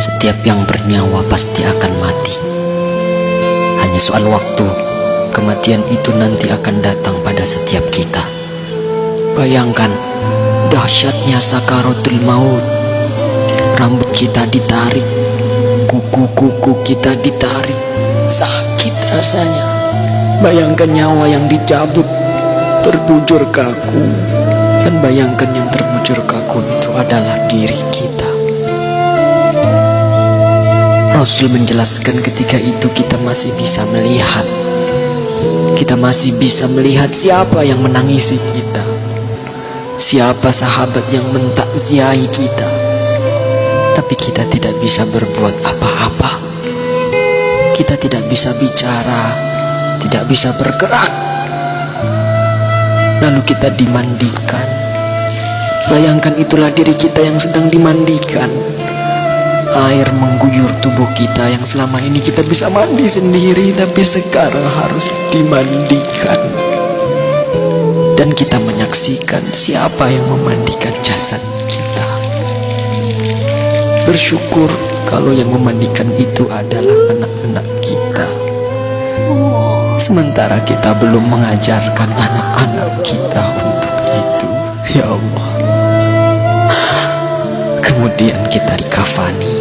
Setiap yang bernyawa pasti akan mati. Hanya soal waktu, kematian itu nanti akan datang pada setiap kita. Bayangkan dahsyatnya sakaratul maut. Rambut kita ditarik, kuku-kuku kita ditarik, sakit rasanya. Bayangkan nyawa yang dicabut, terbujur kaku. Dan bayangkan yang terbujur kaku itu adalah diri kita. Rasul menjelaskan ketika itu kita masih bisa melihat. Kita masih bisa melihat siapa yang menangisi kita, siapa sahabat yang mentakziahi kita. Tapi kita tidak bisa berbuat apa-apa. Kita tidak bisa bicara, tidak bisa bergerak. Lalu kita dimandikan. Bayangkan itulah diri kita yang sedang dimandikan. Air mengguyur tubuh kita yang selama ini kita bisa mandi sendiri, tapi sekarang harus dimandikan. Dan kita menyaksikan siapa yang memandikan jasad kita. Bersyukur kalau yang memandikan itu adalah anak-anak kita. Sementara kita belum mengajarkan anak-anak kita untuk itu. Ya Allah. Kemudian kita dikafani,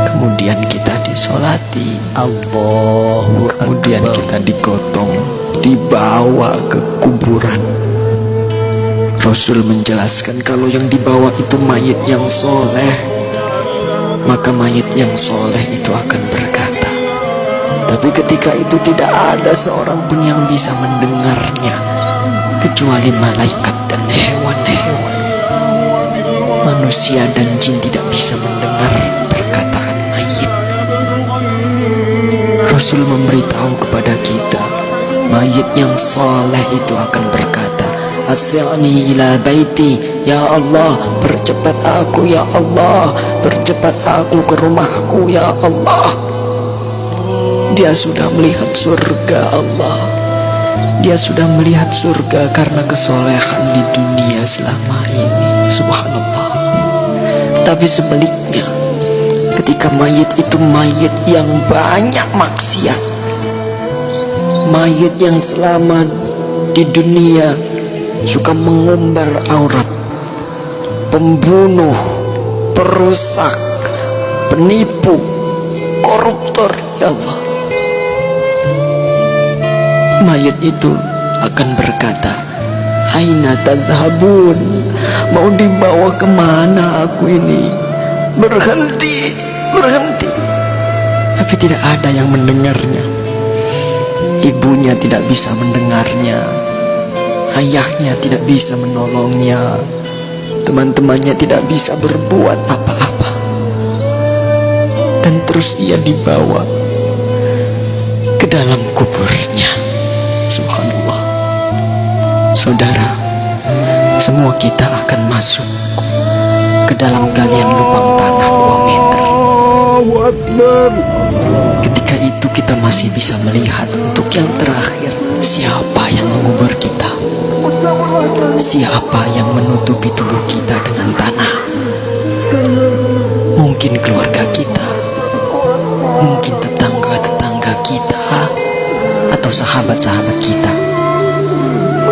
kemudian kita disolati, Allahu Akbar. Kemudian kita digotong, dibawa ke kuburan. Rasul menjelaskan kalau yang dibawa itu mayit yang soleh, maka mayit yang soleh itu akan berkata. Tapi ketika itu tidak ada seorang pun yang bisa mendengarnya, kecuali malaikat dan hewan-hewan. Manusia dan jin tidak bisa mendengar perkataan mayit. Rasul memberitahu kepada kita, mayit yang soleh itu akan berkata, Asri'ni ila baiti, ya Allah, percepat aku ya Allah, percepat aku ke rumahku ya Allah. Dia sudah melihat surga Allah. Dia sudah melihat surga karena kesolehan di dunia selama ini. Subhanallah. Tapi sebaliknya, ketika mayit itu mayit yang banyak maksiat, mayit yang selama di dunia suka mengumbar aurat, pembunuh, perusak, penipu, koruptor, ya Allah. Mayit itu akan berkata, Aina tadhabun, mau dibawa kemana aku ini? Berhenti, berhenti. Tapi tidak ada yang mendengarnya. Ibunya tidak bisa mendengarnya, ayahnya tidak bisa menolongnya, teman-temannya tidak bisa berbuat apa-apa. Dan terus ia dibawa ke dalam kuburnya. Subhanallah. Saudara, semua kita akan masuk ke dalam galian lubang tanah 2 meter. Ketika itu kita masih bisa melihat untuk yang terakhir, siapa yang mengubur kita, siapa yang menutupi tubuh kita dengan tanah. Mungkin keluarga kita, mungkin tetangga-tetangga kita, atau sahabat-sahabat kita.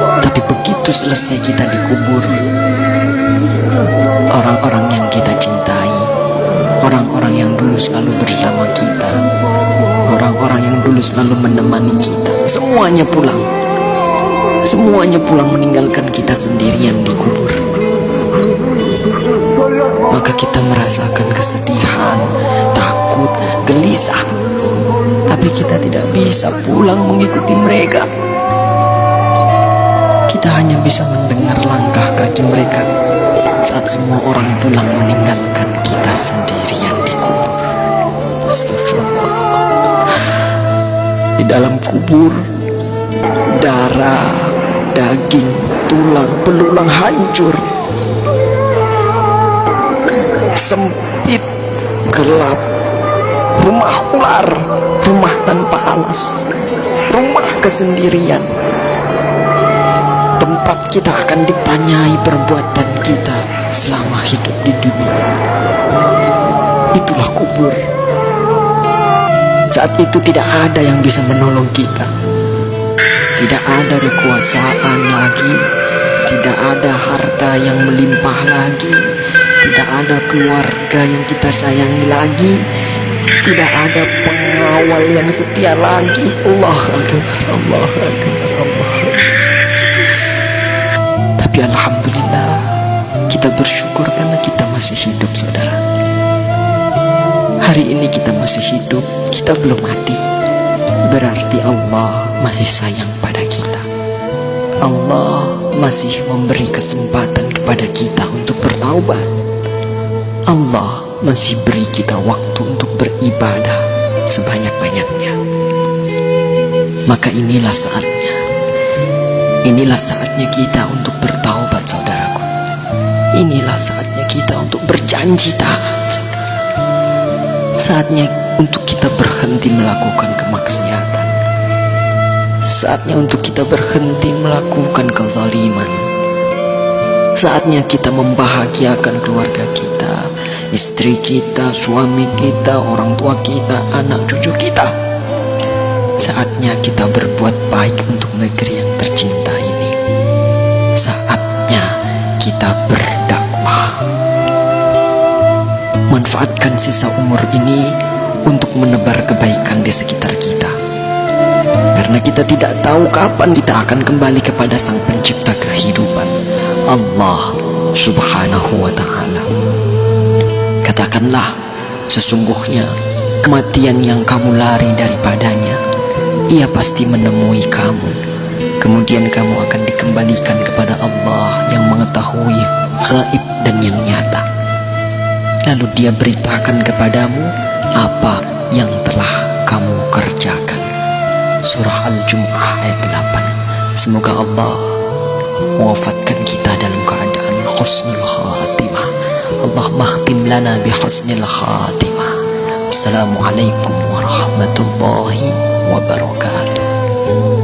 Tapi begitu selesai kita dikubur, orang-orang yang kita cintai, orang-orang yang dulu selalu bersama kita, orang-orang yang dulu selalu menemani kita, semuanya pulang. Semuanya pulang meninggalkan kita sendirian dikubur. Maka kita merasakan kesedihan, takut, gelisah. Tapi kita tidak bisa pulang mengikuti mereka. Kita hanya bisa mendengar langkah kaki mereka saat semua orang pulang meninggalkan kita sendirian di kubur. Astagfirullah. Di dalam kubur, darah, daging, tulang, belulang hancur. Sempit, gelap, rumah ular, rumah tanpa alas, rumah kesendirian. Tempat kita akan ditanyai perbuatan kita selama hidup di dunia. itulah kubur. Saat itu tidak ada yang bisa menolong kita. Tidak ada kekuasaan lagi, tidak ada harta yang melimpah lagi, tidak ada keluarga yang kita sayangi lagi, tidak ada pengawal yang setia lagi. Allah Akbar, Allah Akbar, Allah Akbar. Tapi alhamdulillah, kita bersyukur karena kita masih hidup, saudara. Hari ini kita masih hidup, kita belum mati. Berarti Allah masih sayang pada kita. Allah masih memberi kesempatan kepada kita untuk bertaubat. Allah masih beri kita waktu untuk beribadah sebanyak-banyaknya. Maka inilah saatnya. Inilah saatnya kita untuk bertaubat, saudaraku. Inilah saatnya kita untuk berjanji taat, saudara. Saatnya untuk kita berhenti melakukan kemaksiatan. Saatnya untuk kita berhenti melakukan kezaliman. Saatnya kita membahagiakan keluarga kita, istri kita, suami kita, orang tua kita, anak cucu kita. Saatnya kita berbuat baik untuk negeri yang tercinta ini. Saatnya kita berdakwah. Manfaatkan sisa umur ini untuk menebar kebaikan di sekitar kita. Karena kita tidak tahu kapan kita akan kembali kepada Sang Pencipta kehidupan, Allah Subhanahu wa ta'ala. Katakanlah, sesungguhnya kematian yang kamu lari daripadanya, ia pasti menemui kamu. Kemudian kamu akan dikembalikan kepada Allah yang mengetahui gaib dan yang nyata. Lalu dia beritakan kepadamu apa yang telah kamu kerjakan. Surah Al-Jumu'ah ayat 8. Semoga Allah mewafatkan kita dalam keadaan husnul khatimah. Allah makhtim lana bi husnil khatimah. Assalamualaikum warahmatullahi wabarakatuh.